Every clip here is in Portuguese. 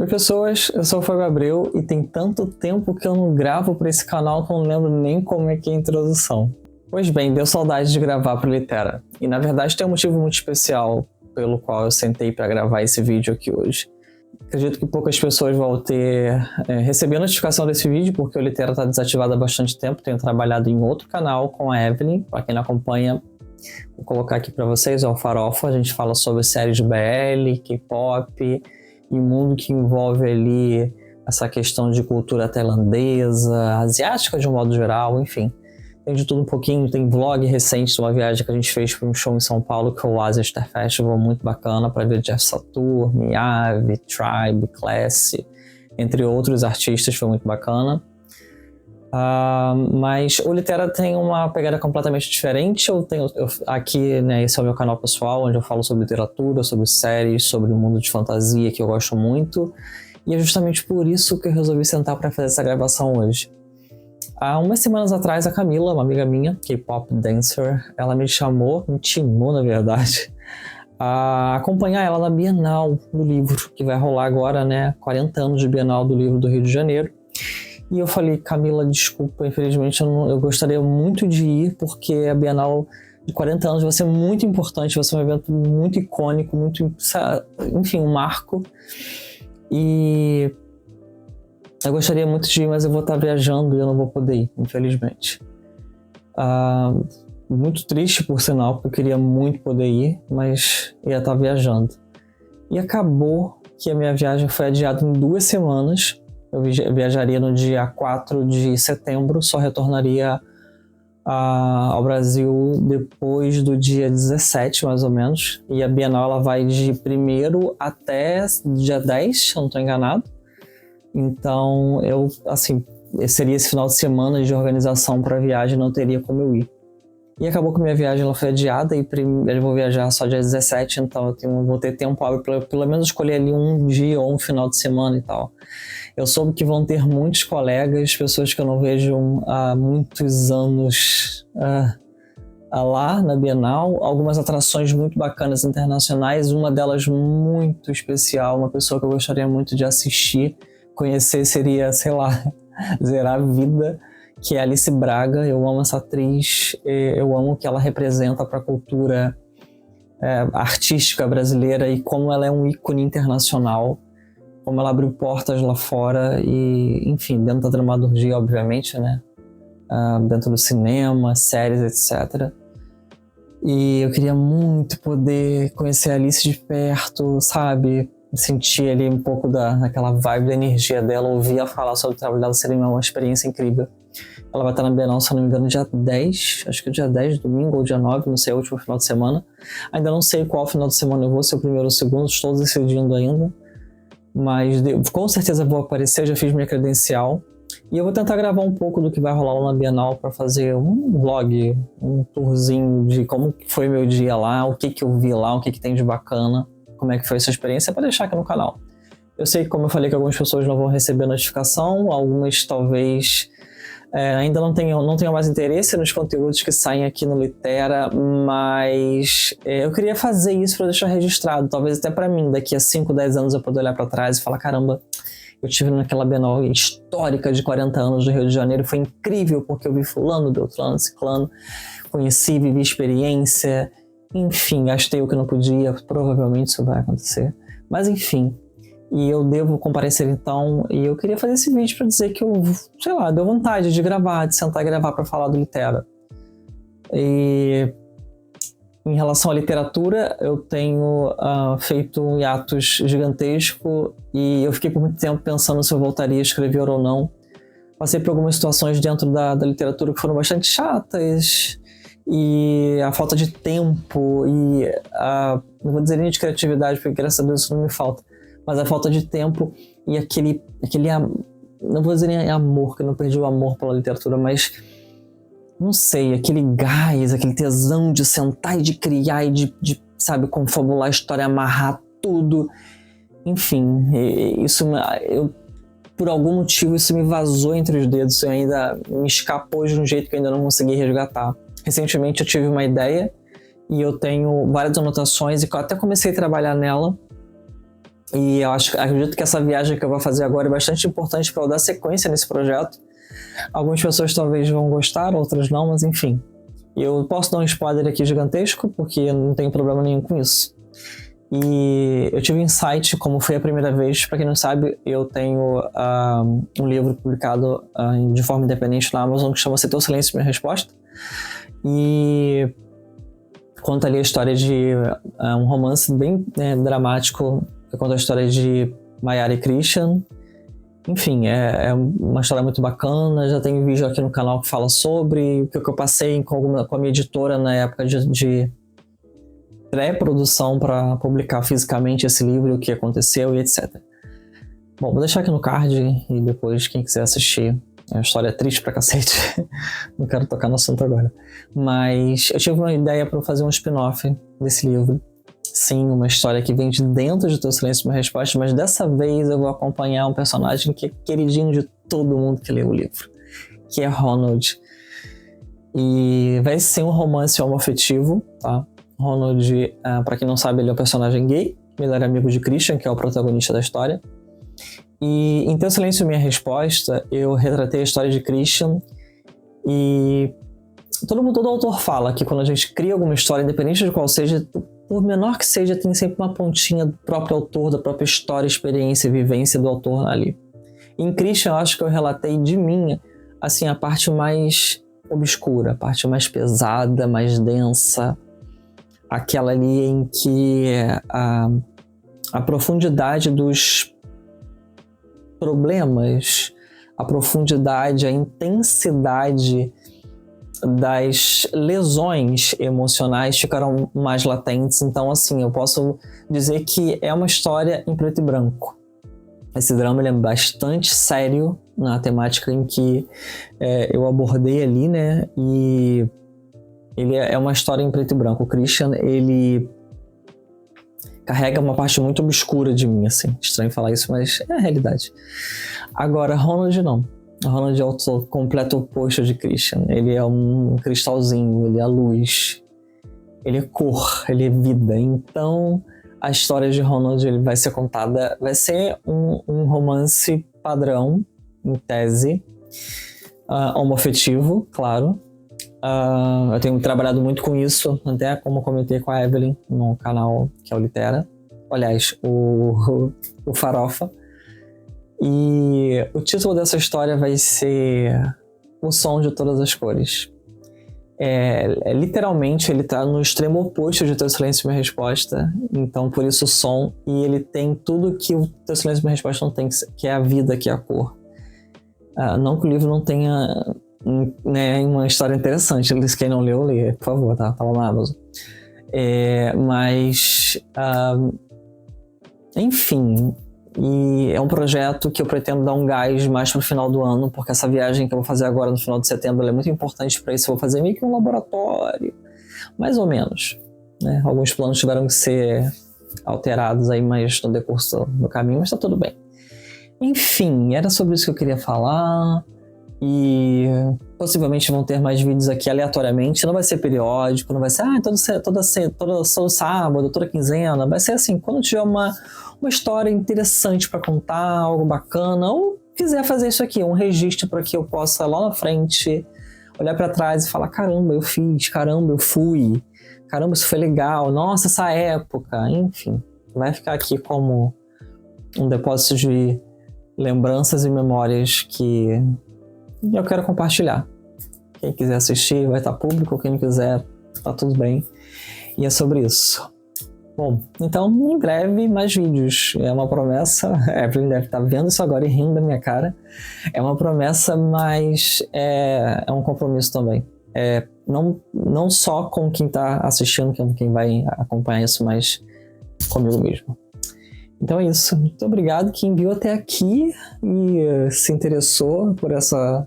Oi pessoas, eu sou o Fábio Abreu e tem tanto tempo que eu não gravo para esse canal que eu não lembro nem como é que é a introdução. Pois bem, deu saudade de gravar para Litera, e na verdade tem um motivo muito especial pelo qual eu sentei para gravar esse vídeo aqui hoje. Acredito que poucas pessoas vão receber a notificação desse vídeo, porque o Litera está desativado há bastante tempo. Tenho trabalhado em outro canal com a Evelyn, para quem não acompanha, vou colocar aqui para vocês, é o Farofa. A gente fala sobre séries de BL, K-pop e o mundo que envolve ali essa questão de cultura tailandesa, asiática de um modo geral, enfim. Tem de tudo um pouquinho, tem vlog recente de uma viagem que a gente fez para um show em São Paulo, que é o Asia Star Festival, muito bacana, para ver Jeff Saturn, Miyavi, Tribe, Classy, entre outros artistas, foi muito bacana. Mas o Litera tem uma pegada completamente diferente. Aqui, né, esse é o meu canal pessoal, onde eu falo sobre literatura, sobre séries, sobre o mundo de fantasia, que eu gosto muito. E é justamente por isso que eu resolvi sentar para fazer essa gravação hoje. Há umas semanas atrás, a Camila, uma amiga minha, K-pop dancer, ela me intimou, na verdade, a acompanhar ela na Bienal do Livro, que vai rolar agora, né, 40 anos de Bienal do Livro do Rio de Janeiro. E eu falei, Camila, desculpa, infelizmente eu gostaria muito de ir, porque a Bienal de 40 anos vai ser muito importante, vai ser um evento muito icônico, enfim, um marco. E eu gostaria muito de ir, mas eu vou estar viajando e eu não vou poder ir, infelizmente. Muito triste, por sinal, porque eu queria muito poder ir, mas ia estar viajando. E acabou que a minha viagem foi adiada em 2 semanas. Eu viajaria no dia 4 de setembro, só retornaria ao Brasil depois do dia 17, mais ou menos. E a Bienal ela vai de 1º até dia 10, se eu não estou enganado. Então, seria esse final de semana de organização para a viagem, não teria como eu ir. E acabou que minha viagem ela foi adiada e eu vou viajar só dia 17, então vou ter tempo para pelo menos escolher ali um dia ou um final de semana e tal. Eu soube que vão ter muitos colegas, pessoas que eu não vejo há muitos anos lá na Bienal, algumas atrações muito bacanas internacionais, uma delas muito especial, uma pessoa que eu gostaria muito de assistir, conhecer seria, sei lá, zerar a vida, que é Alice Braga. Eu amo essa atriz, eu amo o que ela representa para a cultura artística brasileira e como ela é um ícone internacional, como ela abriu portas lá fora e, enfim, dentro da dramaturgia, obviamente, né? Dentro do cinema, séries, etc. E eu queria muito poder conhecer a Alice de perto, sabe? Sentir ali um pouco daquela vibe, da energia dela, ouvir ela falar sobre o trabalho dela, seria uma experiência incrível. Ela vai estar na Bienal, se eu não me engano, dia 10, acho que é dia 10, domingo, ou dia 9, não sei, é o último final de semana. Ainda não sei qual final de semana eu vou, se é o primeiro ou o segundo, estou decidindo ainda. Mas com certeza vou aparecer, já fiz minha credencial. E eu vou tentar gravar um pouco do que vai rolar lá na Bienal para fazer um vlog, um tourzinho de como foi meu dia lá, o que eu vi lá, o que tem de bacana, como é que foi essa experiência, para deixar aqui no canal. Eu sei que, como eu falei, que algumas pessoas não vão receber notificação, algumas talvez ainda não tenham mais interesse nos conteúdos que saem aqui no Litera, mas eu queria fazer isso para deixar registrado, talvez até para mim, daqui a 5, 10 anos eu poder olhar para trás e falar, caramba, eu estive naquela Bienal histórica de 40 anos do Rio de Janeiro, foi incrível porque eu vi fulano, beltrano, ciclano, conheci, vivi experiência, enfim, gastei o que não podia, provavelmente isso vai acontecer, mas enfim. E eu devo comparecer então, e eu queria fazer esse vídeo para dizer que eu, sei lá, deu vontade de gravar, de sentar e gravar para falar do Litera. E em relação à literatura, eu tenho feito um hiatus gigantesco e eu fiquei por muito tempo pensando se eu voltaria a escrever ou não. Passei por algumas situações dentro da literatura que foram bastante chatas, e a falta de tempo e não vou dizer nem de criatividade, porque graças a Deus isso não me falta, mas a falta de tempo e aquele não vou dizer nem amor, que eu não perdi o amor pela literatura, mas não sei, aquele gás, aquele tesão de sentar e de criar e de sabe, confabular a história, amarrar tudo, enfim, isso por algum motivo isso me vazou entre os dedos e ainda me escapou de um jeito que eu ainda não consegui resgatar. Recentemente eu tive uma ideia e eu tenho várias anotações e eu até comecei a trabalhar nela, E eu acredito que essa viagem que eu vou fazer agora é bastante importante para eu dar sequência nesse projeto. Algumas pessoas talvez vão gostar, outras não, mas enfim. Eu posso dar um spoiler aqui gigantesco, porque eu não tenho problema nenhum com isso. E eu tive um insight, como foi a primeira vez. Para quem não sabe, eu tenho um livro publicado de forma independente na Amazon que chama-se Teu Silêncio, Minha Resposta. E conta ali a história de um romance bem dramático. Que conta a história de Mayara e Christian. Enfim, é uma história muito bacana. Já tem vídeo aqui no canal que fala sobre o que eu passei com a minha editora na época de pré-produção para publicar fisicamente esse livro, o que aconteceu e etc. Bom, vou deixar aqui no card e depois quem quiser assistir. É uma história triste pra cacete. Não quero tocar no assunto agora. Mas eu tive uma ideia para fazer um spin-off desse livro. Sim, uma história que vem de dentro de Teu Silêncio, Minha Resposta, mas dessa vez eu vou acompanhar um personagem que é queridinho de todo mundo que lê o livro, que é Ronald. E vai ser um romance homoafetivo, tá? Ronald, pra quem não sabe, ele é um personagem gay, melhor amigo de Christian, que é o protagonista da história. E em Teu Silêncio, Minha Resposta, eu retratei a história de Christian e todo autor fala que quando a gente cria alguma história, independente de qual seja, por menor que seja, tem sempre uma pontinha do próprio autor, da própria história, experiência e vivência do autor ali. Em Christian, eu acho que eu relatei de mim, assim, a parte mais obscura, a parte mais pesada, mais densa, aquela ali em que a profundidade dos problemas, a profundidade, a intensidade das lesões emocionais ficaram mais latentes. Então, assim, eu posso dizer que é uma história em preto e branco. Esse drama ele é bastante sério na temática em que eu abordei ali, né? E ele é uma história em preto e branco. O Christian, ele carrega uma parte muito obscura de mim, assim. Estranho falar isso, mas é a realidade. Agora, Ronald não. Ronald é o completo oposto de Christian. Ele é um cristalzinho, ele é luz, ele é cor, ele é vida. Então, a história de Ronald ele vai ser contada, vai ser um romance padrão, em tese, homoafetivo, claro. Eu tenho trabalhado muito com isso, até como comentei com a Evelyn no canal que é o Litera. Aliás, o Farofa. E o título dessa história vai ser O Som de Todas as Cores. Literalmente, ele está no extremo oposto de Teu Silêncio, Minha Resposta. Então, por isso o som. E ele tem tudo que o Teu Silêncio, Minha Resposta não tem, que é a vida, que é a cor. Não que o livro não tenha uma história interessante. Quem não leu, lê, por favor, tá lá na Amazon. Enfim... E é um projeto que eu pretendo dar um gás mais pro final do ano, porque essa viagem que eu vou fazer agora no final de setembro é muito importante para isso. Eu vou fazer meio que um laboratório, mais ou menos, né? Alguns planos tiveram que ser alterados aí, mas no decurso do caminho, mas tá tudo bem. Enfim, era sobre isso que eu queria falar. E possivelmente vão ter mais vídeos aqui aleatoriamente. Não vai ser periódico, não vai ser todo sábado, toda quinzena. Vai ser assim, quando tiver uma história interessante para contar, algo bacana, ou quiser fazer isso aqui, um registro para que eu possa lá na frente olhar para trás e falar: caramba, eu fiz, caramba, eu fui, caramba, isso foi legal, nossa, essa época. Enfim, vai ficar aqui como um depósito de lembranças e memórias que eu quero compartilhar. Quem quiser assistir vai estar público, quem não quiser tá tudo bem. E é sobre isso. Bom, então em breve mais vídeos. É uma promessa, a Evelyn deve estar vendo isso agora e rindo da minha cara. É uma promessa, mas é um compromisso também. Não só com quem está assistindo, quem vai acompanhar isso, mas comigo mesmo. Então é isso. Muito obrigado quem viu até aqui e se interessou por essa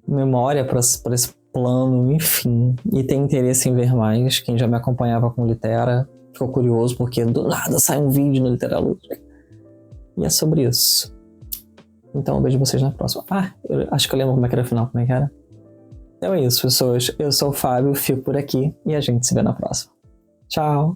memória, por esse plano, enfim. E tem interesse em ver mais. Quem já me acompanhava com Litera ficou curioso porque do nada sai um vídeo no Litera Luz. E é sobre isso. Então eu vejo vocês na próxima. Eu acho que eu lembro como é que era o final, como é que era. Então é isso, pessoas. Eu sou o Fábio, fico por aqui e a gente se vê na próxima. Tchau!